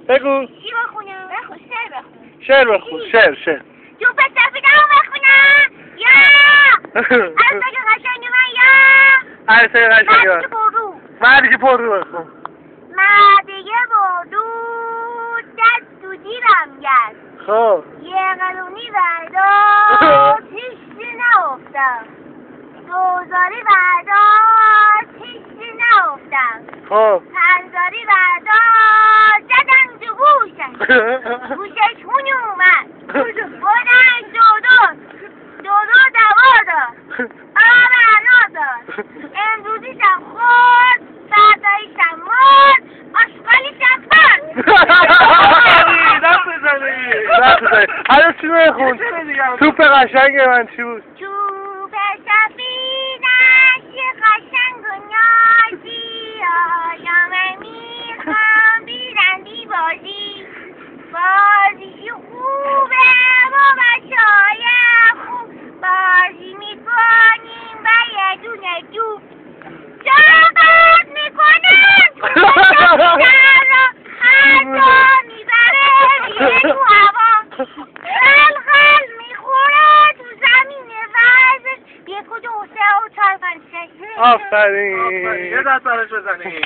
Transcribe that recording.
بگو. چی بخونم؟ شعر بخون. شعر بخون. شعر. جو به سفیدمو بخونم. یا عروسک قشنگ من یا عروسک قشنگ من. مردی که پررو. مردی که پررو بخون. مردی که پررو دست تو جیبم گرد. خب. یه قلونی برداشت هیچی نگفتم. دوزاری برداشت هیچی نگفتم. خب. پنزاری برداشت زدم تو گوشش. گوشش خونی اومد. بودن دودو دوار داد. آب داد. امروزیشم خورد. فرداییشم مرد. آشغالیشم برد. دست بزنی. حالا چی بخون؟ توپ قشنگ من چی بود؟ توپ سفیدش قشنگ و نازی. آیا من میخوام بیرندی بازی خوبه بابا شاید خوب بازی میکنیم و یه دونه دوب جاقت میکنم حتی میبره میره تو هوا خل میخوره تو زمین ورزش 1 2 3 4 5 6 آفرین. یه دست برش بزنی.